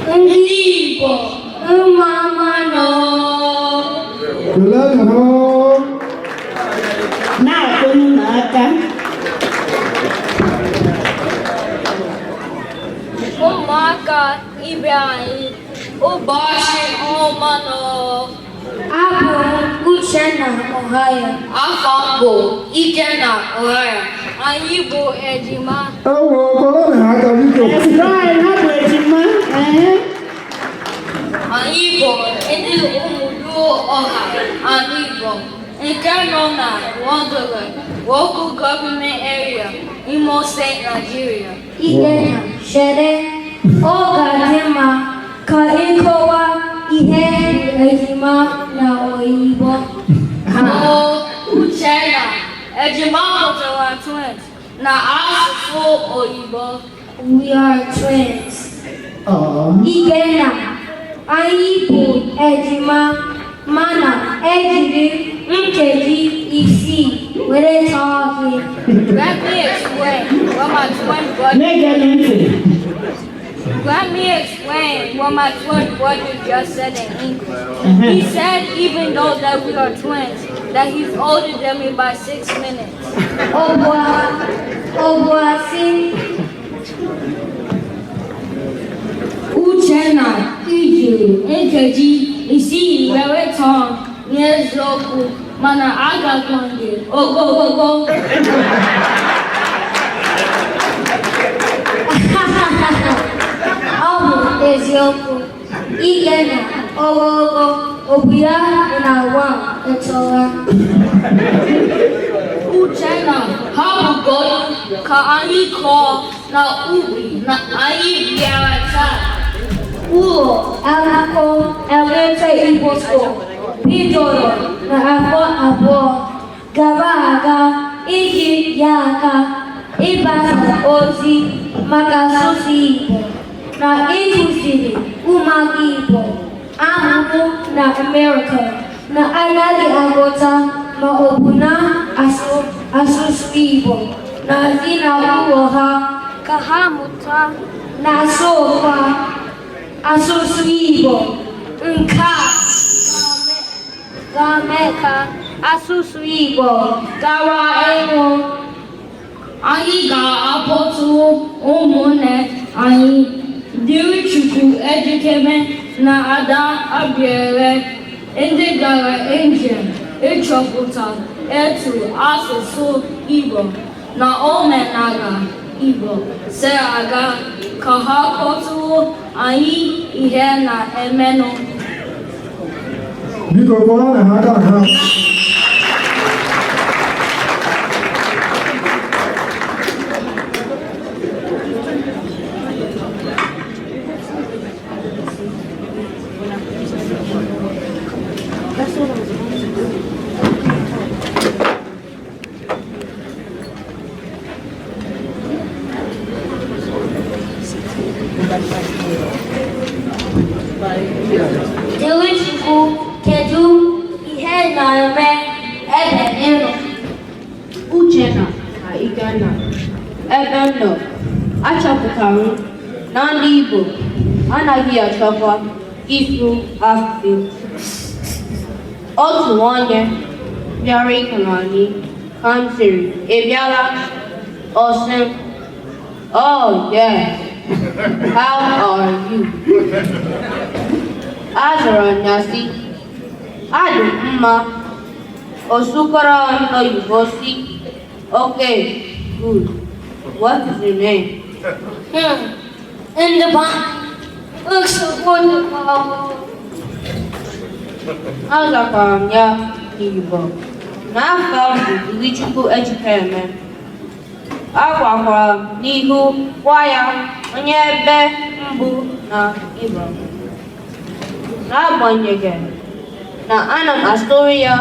Igbo, mama no. Na kunu n'aka. Ụmụaka ibe anyị ụbọchị ọma nọ. Abụ Uchenna Ọhaya. Afọ bụ Ikenna Ọhaya. Anyị bụ ejima. Anyị bụ ndị ụmụdụ ọha anyị bụ nke nọ na Wondere, local government area, Imo State, Nigeria. Ikenna chere ọ ga-adị mma ka ịkọwa ihe ejima na oyibo. Uchenna, ejima pụtara twins na asụsụ oyibo. We are twins. Ikenna, anyị bụ ejima mana ejiri nkeji isii were chọọ gị. Let me explain what my twin brother just said in English. He said even though that we are twins, that he's older than me by 6 minutes. Obuasi. Uchenna ijiri nkeji isii were chọọ n'eziokwu mana agakwanghị ogogogo. Ọ bụ eziokwu. Ikenna ogogo obu ya na agwa ntọwa. Uchenna hapụgodu ka anyị kọọ na ubi na anyị bịara taa. Ụlọ akwụkwọ Elementary Igbo School bidoro n'afọ abụọ gara aga iji nye aka ịgbasa ozi maka asụsụ Igbo na ịkụziri ụmụaka Igbo amụmụ na Amerịka na anaghị aghọta ma ọ bụ na asụsụ Igbo na ezinụlọ ha ka ha mụta na asụkwa asụsụ Igbo. Nke a ga-eme ka asụsụ Igbo gawa ịnwụ. Anyị ga-akpọtụ ụmụnne anyị dịrị Chukwu ejikeme na Ada Abiere ndị gara njem ịchọpụta etu asụsụ Igbo na omenala Igbo si aga ka ha kọtụrụ anyị ihe na-emenụ. Biko kọrọ na ha aka ha. Dịrị Chukwu kedu ihe na-eme ebe ị nọ? Uchenna na Ikenna, ebe m nọ, achọpụtara m na ndị Igbo anaghị achọkwa ịsụ asụsụ. Otu onye bịara ịkụrụ anyị ka m sịrị, ị bịala? Ọ sị, oh yes, how are you? Azara ya sị, adị mma. O sụkwara n'oyibo sị, okay, good. What is your name? In the Bible, looks wonderful. Azakwara m ya n'Igbo. N'afọ ahụ Dịrị Chukwu Ejikeme. Agwakwara m n'ihu gwa ya onye ebe mbụ na Igbo. N'agbanyeghị na ana m asụrụ ya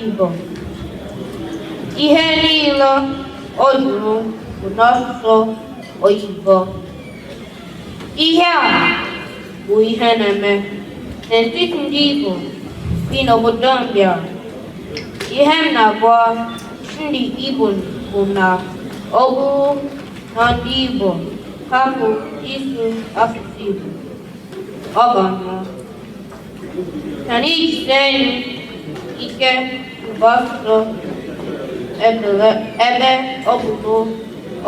Igbo, ihe niile o jụrụ bụ n'asụsụ oyibo. Ihe a bụ ihe na-eme n'etiti ndị Igbo bi n'obodo Mbịa. Ihe m na-agwa ndị Igbo bụ na ọ bụrụ na ndị Igbo hapụ ịsụ asụsụ Igbo, ọgọnọ. Can each say ike bọsọ ebe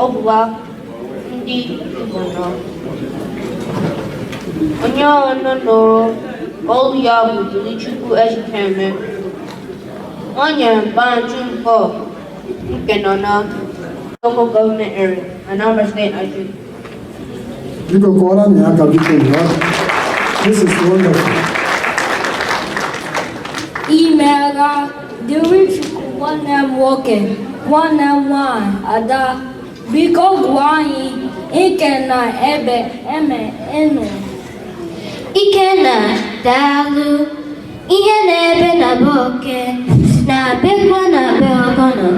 ọbụla ndị Igbo nọ. Onye ọnụ nụrụ olu ya bụ Tolichukwu Ejikeme. Onye Bantu Mpo nke nọ na local government area, Anambra State, Nigeria. Biko kọọrọ m ya aka biko ya. This is wonderful. Imeela dịrị Chukwu nwanne m nwoke, nwanne m nwanyị, Ada, biko gwa anyị ike na ebe eme enu. Ikenna, daalụ. Ihe na-ebe na be oke na-abịakwa na be ọgọnọ.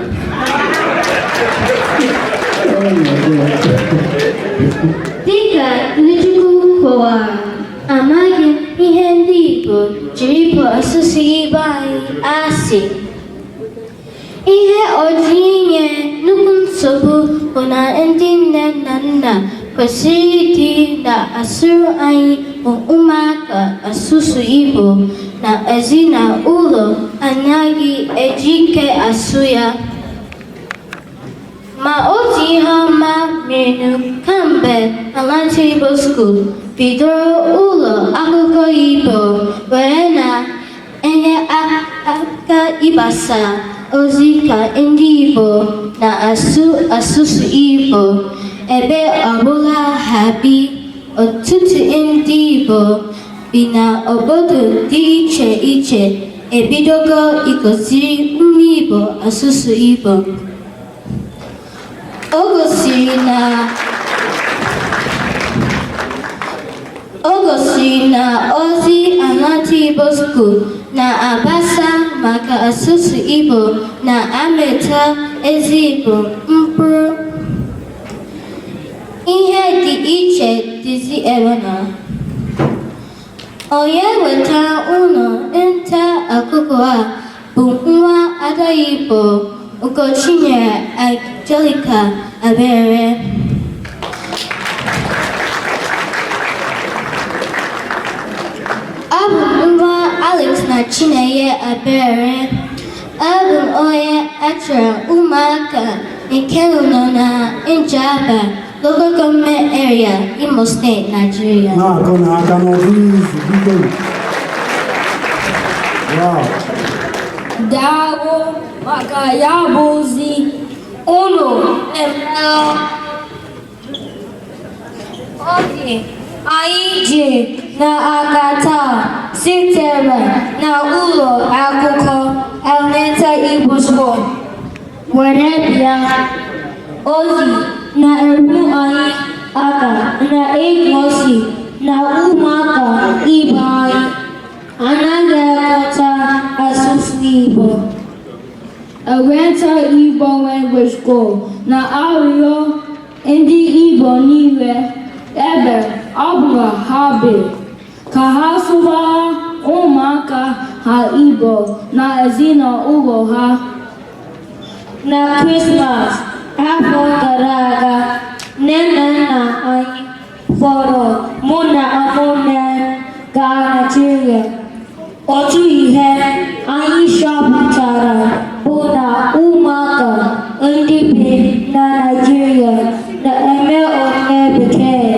Dịka Tolichukwu kọwara, amaghị m ihe ndị Igbo jiri bụ asụsụ Igbo anyị asị. Ihe ọjọọ inye nnukwu nsogbu bụ na ndị nne na nna kwesịrị ịdị na-asụrụ anyị bụ ụmụaka asụsụ Igbo na ezinụlọ anaghị eji ike asụ ya. Ma otu ihe ọma merenụ kamgbe Atlanta Igbo School bidoro ụlọ akwụkwọ Igbo were na-enye aka ịgbasa ozi ka ndị Igbo na-asụ asụsụ Igbo ebe ọbụla ha bi. Ọtụtụ ndị Igbo bi n'obodo dị iche iche ebidogo ịkụziri ụmụ Igbo asụsụ Igbo. O gosiri na ozi Atlanta Igbo School na-agbasa maka asụsụ Igbo na-amịta ezi Igbo mkpụrụ. Ihe dị iche dịzi ebe na onye wetara ụlọ nta akụkọ a bụ nwa Ada Igbo Ugochinyere Angelica Abere. Abụ nwa Alex na Chinenye Abere. Abụ onye achọrọ ụmụaka nke nọ na Njaba local government area, Imo State, Nigeria. Na-akụ n'aka n'ọdụ izu biko. Wow. Daalụ maka ya bụ ozi unu emeela. Oge anyị ji n'aka taa sitere na ụlọ akwụkwọ Elementary Igbo School were bịa. Ozi na-eru anyị aka na igosi na ụmụaka ibe anyị anaghị aghọta asụsụ Igbo. Elementary Igbo Language School na-arịọ ndị Igbo niile ebe ọbụla ha bi ka ha sụbara ụmụaka ha Igbo na ezinụlọ ha. Na Krismas afọ gara aga, nne na nna anyị kpọrọ mụ na ụmụnne gaa Nigeria. Otu ihe anyị chọpụtara bụ na ụmụaka ndị bi na Nigeria na-eme onye bekee.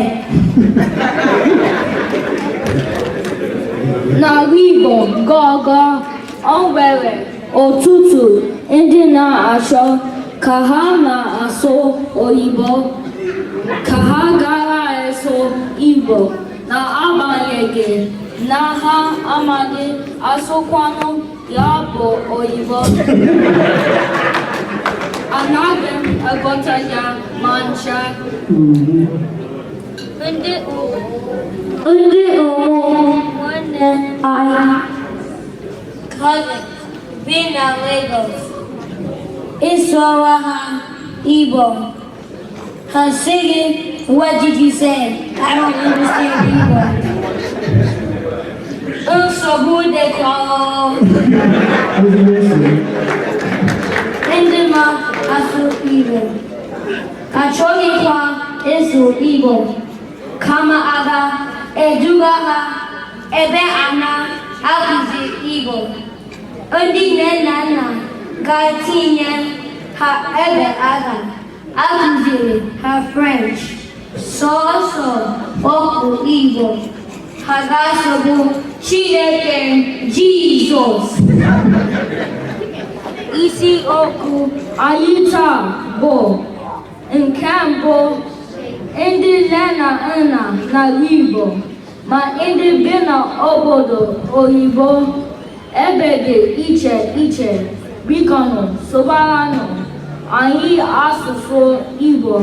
N'ala Igbo gọgọ, o nwere ọtụtụ ndị na-achọ ka ha na-asụ oyibo ka ha gara asụ Igbo na-agbanyeghị na ha amaghị asụkwanụ ya bụ oyibo. Anaghị m aghọta ya ma ncha. Ndị ụmụnne anyị cousins bi na Lagos ịsụọra ha Igbo. Ha sịghị, "What did you say? I don't understand Igbo." Nsogbu dịkwa ndị na-asụ Igbo achọghịkwa ịsụ Igbo kama aga eduga ha ebe ana akụzi Igbo. Ndị nne na nna ga-etinye ha ebe aga akụziri ha French sọọsọ okwu Igbo. Ha ga-asọgbu Chineke Jizọs. Isi okwu anyị taa bụ nke mbụ, ndị nne na nna n'ala Igbo ma ndị bi n'obodo oyibo ebe dị iche iche bikọnụ sobaranụ anyị asụsụ Igbo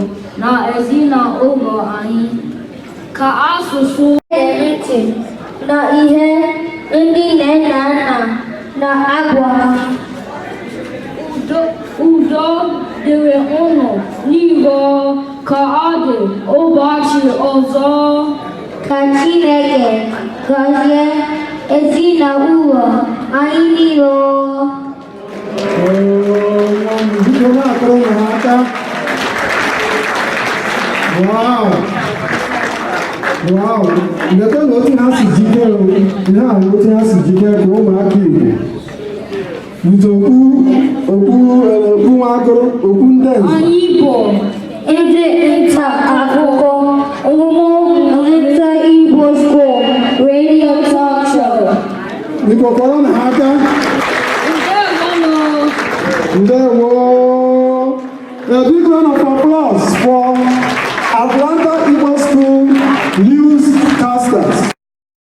na ezinụlọ anyị ka asụsụ ntị na ihe ndị nne na nna na-agwa ha. Udo dịrị unu niile ka ọ dị ụbọchị ọzọ. Ka Chineke gọzie ezinụlọ anyị niile. Biko na-akụrụ ụmụ ha aka. Wow! Ndekọ na otu ha si jikere ihe a otu ha si jikere ka ụmụaka Igbo okpu nwakụrụ okpu ndị nze. Anyị bụ ndị nta akụkọ ọmụmụ nta Igbo School Radio Talk Show. Biko kọrọ na ha aka. Ndewo. A big round of applause for Atlanta Igbo School Youth Casters.